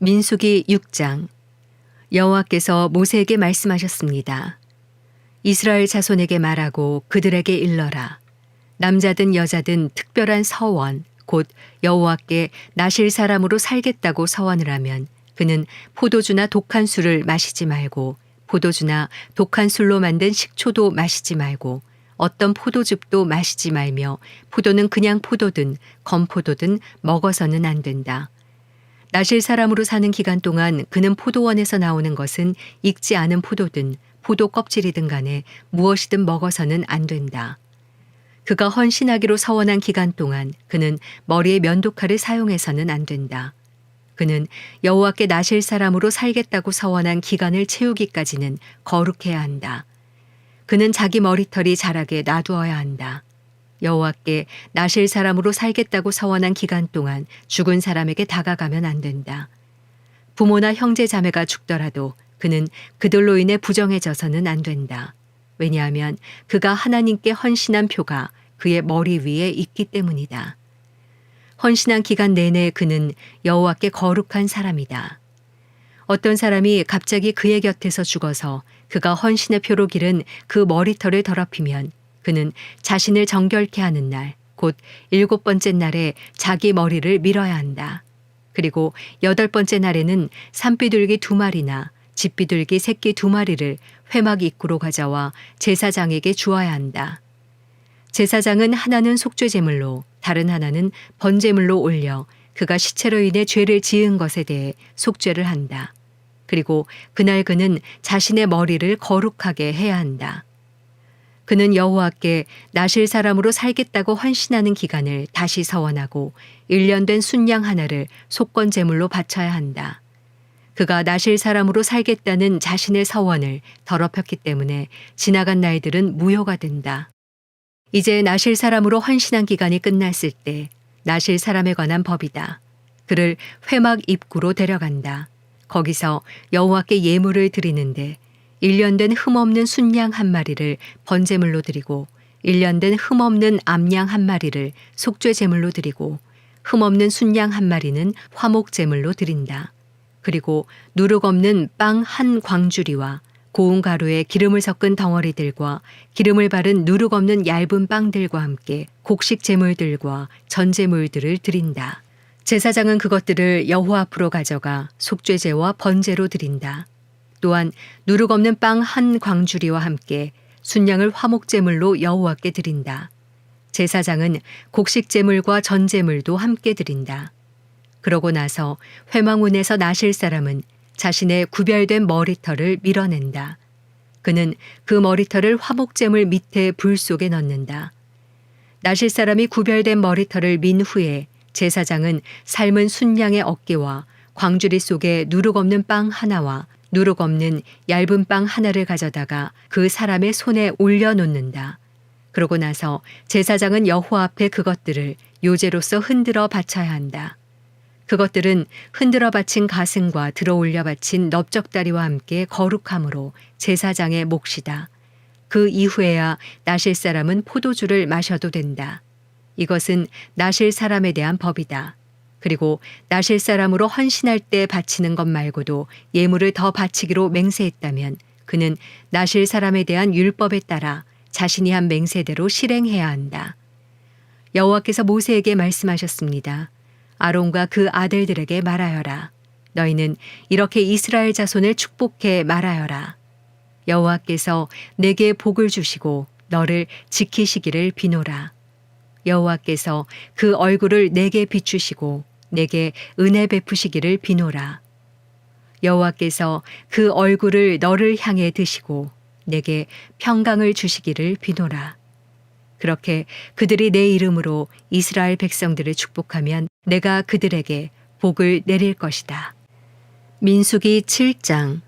민수기 6장. 여호와께서 모세에게 말씀하셨습니다. 이스라엘 자손에게 말하고 그들에게 일러라. 남자든 여자든 특별한 서원 곧 여호와께 나실 사람으로 살겠다고 서원을 하면 그는 포도주나 독한 술을 마시지 말고 포도주나 독한 술로 만든 식초도 마시지 말고 어떤 포도즙도 마시지 말며 포도는 그냥 포도든 건포도든 먹어서는 안 된다. 나실 사람으로 사는 기간 동안 그는 포도원에서 나오는 것은 익지 않은 포도든 포도 껍질이든 간에 무엇이든 먹어서는 안 된다. 그가 헌신하기로 서원한 기간 동안 그는 머리에 면도칼을 사용해서는 안 된다. 그는 여호와께 나실 사람으로 살겠다고 서원한 기간을 채우기까지는 거룩해야 한다. 그는 자기 머리털이 자라게 놔두어야 한다. 여호와께 나실 사람으로 살겠다고 서원한 기간 동안 죽은 사람에게 다가가면 안 된다. 부모나 형제 자매가 죽더라도 그는 그들로 인해 부정해져서는 안 된다. 왜냐하면 그가 하나님께 헌신한 표가 그의 머리 위에 있기 때문이다. 헌신한 기간 내내 그는 여호와께 거룩한 사람이다. 어떤 사람이 갑자기 그의 곁에서 죽어서 그가 헌신의 표로 기른 그 머리털을 더럽히면 그는 자신을 정결케 하는 날, 곧 7번째 날에 자기 머리를 밀어야 한다. 그리고 8번째 날에는 산비둘기 2마리나 집비둘기 새끼 2마리를 회막 입구로 가져와 제사장에게 주어야 한다. 제사장은 하나는 속죄제물로 다른 하나는 번제물로 올려 그가 시체로 인해 죄를 지은 것에 대해 속죄를 한다. 그리고 그날 그는 자신의 머리를 거룩하게 해야 한다. 그는 여호와께 나실 사람으로 살겠다고 헌신하는 기간을 다시 서원하고 1년 된 순양 하나를 속건 제물로 바쳐야 한다. 그가 나실 사람으로 살겠다는 자신의 서원을 더럽혔기 때문에 지나간 날들은 무효가 된다. 이제 나실 사람으로 헌신한 기간이 끝났을 때 나실 사람에 관한 법이다. 그를 회막 입구로 데려간다. 거기서 여호와께 예물을 드리는데 1년 된 흠없는 순양 1마리를 번제물로 드리고 1년 된 흠없는 암양 1마리를 속죄제물로 드리고 흠없는 순양 1마리는 화목제물로 드린다. 그리고 누룩 없는 빵 1광주리와 고운 가루에 기름을 섞은 덩어리들과 기름을 바른 누룩 없는 얇은 빵들과 함께 곡식 제물들과 전제물들을 드린다. 제사장은 그것들을 여호와 앞으로 가져가 속죄제와 번제로 드린다. 또한 누룩 없는 빵 1광주리와 함께 순양을 화목제물로 여호와께 드린다. 제사장은 곡식제물과 전제물도 함께 드린다. 그러고 나서 회막문에서 나실 사람은 자신의 구별된 머리털을 밀어낸다. 그는 그 머리털을 화목제물 밑에 불 속에 넣는다. 나실 사람이 구별된 머리털을 민 후에 제사장은 삶은 순양의 어깨와 광주리 속에 누룩 없는 빵 하나와 누룩 없는 얇은 빵 하나를 가져다가 그 사람의 손에 올려놓는다. 그러고 나서 제사장은 여호와 앞에 그것들을 요제로서 흔들어 바쳐야 한다. 그것들은 흔들어 바친 가슴과 들어 올려 바친 넓적다리와 함께 거룩함으로 제사장의 몫이다. 그 이후에야 나실 사람은 포도주를 마셔도 된다. 이것은 나실 사람에 대한 법이다. 그리고 나실 사람으로 헌신할 때 바치는 것 말고도 예물을 더 바치기로 맹세했다면 그는 나실 사람에 대한 율법에 따라 자신이 한 맹세대로 실행해야 한다. 여호와께서 모세에게 말씀하셨습니다. 아론과 그 아들들에게 말하여라. 너희는 이렇게 이스라엘 자손을 축복해 말하여라. 여호와께서 내게 복을 주시고 너를 지키시기를 비노라. 여호와께서 그 얼굴을 내게 비추시고 내게 은혜 베푸시기를 비노라. 여호와께서 그 얼굴을 너를 향해 드시고 내게 평강을 주시기를 비노라. 그렇게 그들이 내 이름으로 이스라엘 백성들을 축복하면 내가 그들에게 복을 내릴 것이다. 민수기 7장.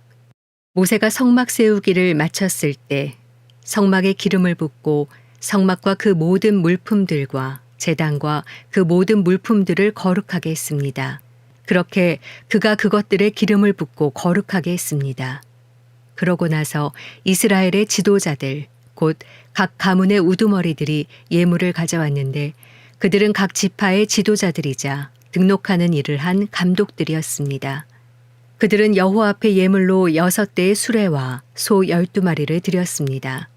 모세가 성막 세우기를 마쳤을 때 성막에 기름을 붓고 성막과 그 모든 물품들과 제단과 그 모든 물품들을 거룩하게 했습니다. 그렇게 그가 그것들에 기름을 붓고 거룩하게 했습니다. 그러고 나서 이스라엘의 지도자들 곧 각 가문의 우두머리들이 예물을 가져왔는데 그들은 각 지파의 지도자들이자 등록하는 일을 한 감독들이었습니다. 그들은 여호와 앞에 예물로 6대의 수레와 소 12마리를 드렸습니다.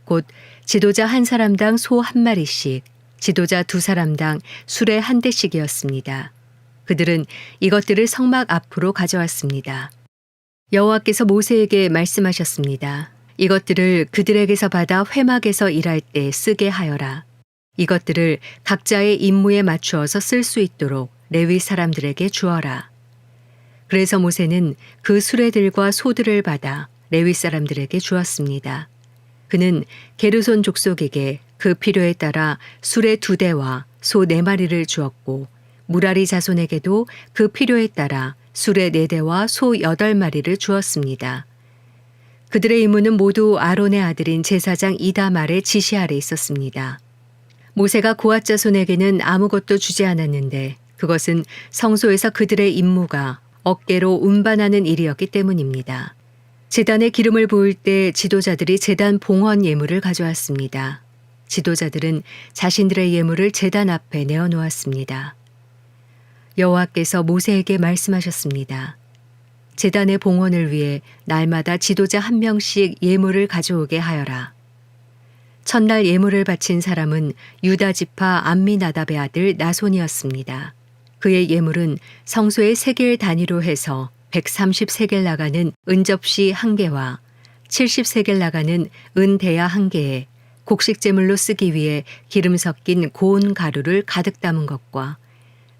곧 지도자 한 사람당 소 한 마리씩, 지도자 두 사람당 수레 한 대씩이었습니다. 그들은 이것들을 성막 앞으로 가져왔습니다. 여호와께서 모세에게 말씀하셨습니다. 이것들을 그들에게서 받아 회막에서 일할 때 쓰게 하여라. 이것들을 각자의 임무에 맞추어서 쓸 수 있도록 레위 사람들에게 주어라. 그래서 모세는 그 수레들과 소들을 받아 레위 사람들에게 주었습니다. 그는 게르손 족속에게 그 필요에 따라 수레 2대와 소 4마리를 주었고 무라리 자손에게도 그 필요에 따라 수레 4대와 소 8마리를 주었습니다. 그들의 임무는 모두 아론의 아들인 제사장 이다말의 지시 아래 있었습니다. 모세가 고앗 자손에게는 아무것도 주지 않았는데 그것은 성소에서 그들의 임무가 어깨로 운반하는 일이었기 때문입니다. 제단에 기름을 부을 때 지도자들이 제단 봉헌 예물을 가져왔습니다. 지도자들은 자신들의 예물을 제단 앞에 내어놓았습니다. 여호와께서 모세에게 말씀하셨습니다. 제단의 봉헌을 위해 날마다 지도자 한 명씩 예물을 가져오게 하여라. 첫날 예물을 바친 사람은 유다 지파 암미나답의 아들 나손이었습니다. 그의 예물은 성소의 세겔 단위로 해서 130세겔 나가는 은접시 1개와 70세겔 나가는 은대야 1개에 곡식제물로 쓰기 위해 기름 섞인 고운 가루를 가득 담은 것과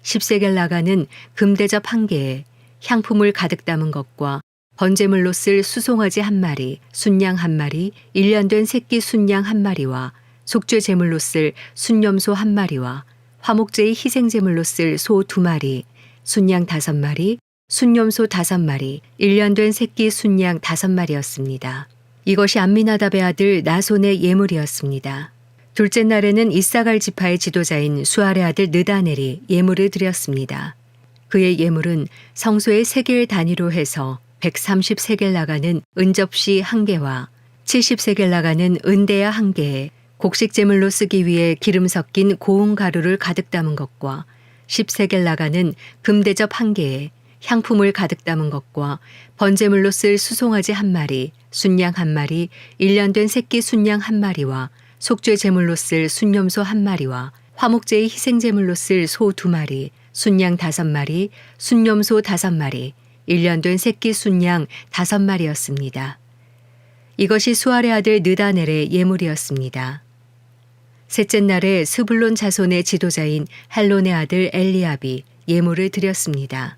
10세겔 나가는 금대접 1개에 향품을 가득 담은 것과 번제물로 쓸 수송아지 1마리, 순양 1마리, 1년 된 새끼 순양 1마리와 속죄 제물로 쓸 순염소 1마리와 화목제의 희생제물로 쓸 소 2마리, 순양 5마리, 순염소 5마리, 1년 된 새끼 순양 5마리였습니다. 이것이 암미나답의 아들 나손의 예물이었습니다. 둘째 날에는 이사갈 지파의 지도자인 수알의 아들 느다넬이 예물을 드렸습니다. 그의 예물은 성소의 세겔 단위로 해서 130세겔 나가는 은접시 1개와 70세겔 나가는 은대야 1개에 곡식제물로 쓰기 위해 기름 섞인 고운 가루를 가득 담은 것과 10세겔 나가는 금대접 1개에 향품을 가득 담은 것과 번제물로 쓸 수송아지 1마리, 순양 1마리, 1년 된 새끼 순양 1마리와 속죄 제물로 쓸 순염소 1마리와 화목제의 희생제물로 쓸 소 2마리, 순양 5마리, 순염소 5마리, 1년 된 새끼 순양 5마리였습니다. 이것이 수알의 아들 느다넬의 예물이었습니다. 셋째 날에 스불론 자손의 지도자인 헬론의 아들 엘리압이 예물을 드렸습니다.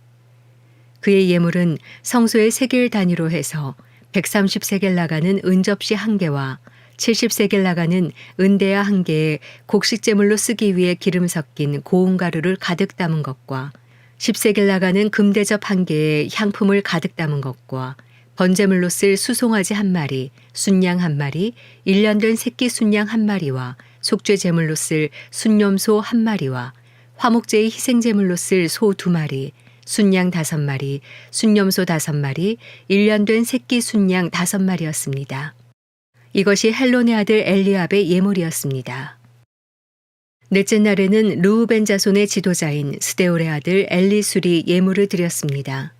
그의 예물은 성소의 세겔 단위로 해서 130세겔 나가는 은접시 1개와 70세겔 나가는 은대야 1개에 곡식제물로 쓰기 위해 기름 섞인 고운 가루를 가득 담은 것과 10세겔 나가는 금대접 1개에 향품을 가득 담은 것과 번제물로 쓸 수송아지 1마리, 순양 1마리, 1년 된 새끼 순양 1마리와 속죄 제물로 쓸 순염소 1마리와 화목제의 희생제물로 쓸 소 2마리, 순양 5마리, 순염소 5마리, 1년 된 새끼 순양 5마리였습니다. 이것이 헬론의 아들 엘리압의 예물이었습니다. 넷째 날에는 르우벤 자손의 지도자인 스데울의 아들 엘리술이 예물을 드렸습니다.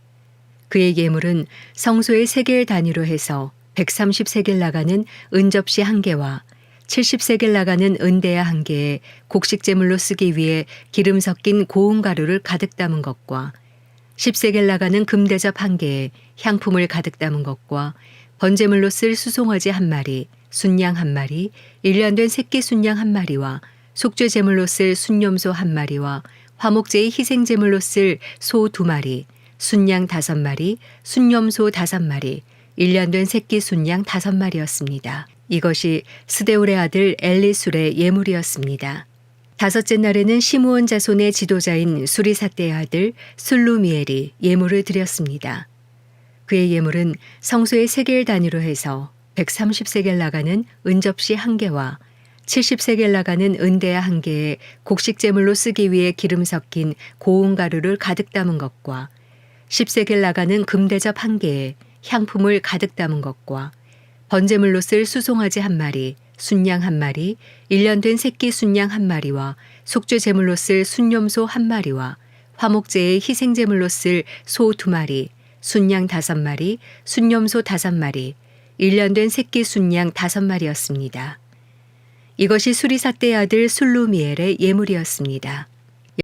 그의 예물은 성소의 세겔 단위로 해서 130세겔 나가는 은접시 1개와 70세겔 나가는 은대야 1개에 곡식제물로 쓰기 위해 기름 섞인 고운 가루를 가득 담은 것과 10세겔 나가는 금대접 1개에 향품을 가득 담은 것과 번제물로 쓸 수송아지 1마리, 순양 1마리, 1년 된 새끼 순양 1마리와 속죄 제물로 쓸 순염소 1마리와 화목제의 희생제물로 쓸 소 2마리, 순양 5마리, 순염소 5마리, 1년 된 새끼 순양 5마리였습니다. 이것이 스데울의 아들 엘리술의 예물이었습니다. 다섯째 날에는 시므온 자손의 지도자인 수리사떼의 아들 술루미엘이 예물을 드렸습니다. 그의 예물은 성소의 세겔 단위로 해서 130세겔 나가는 은접시 1개와 70세겔 나가는 은대야 1개에 곡식제물로 쓰기 위해 기름 섞인 고운 가루를 가득 담은 것과 10세겔 나가는 금대접 1개에 향품을 가득 담은 것과 번제물로 쓸 수송아지 1마리, 순양 1마리, 1년 된 새끼 순양 1마리와 속죄 제물로 쓸 순염소 1마리와 화목제의 희생제물로 쓸 소 2마리, 순양 5마리, 순염소 5마리, 1년 된 새끼 순양 5마리였습니다. 이것이 수리삭대의 아들 술루미엘의 예물이었습니다.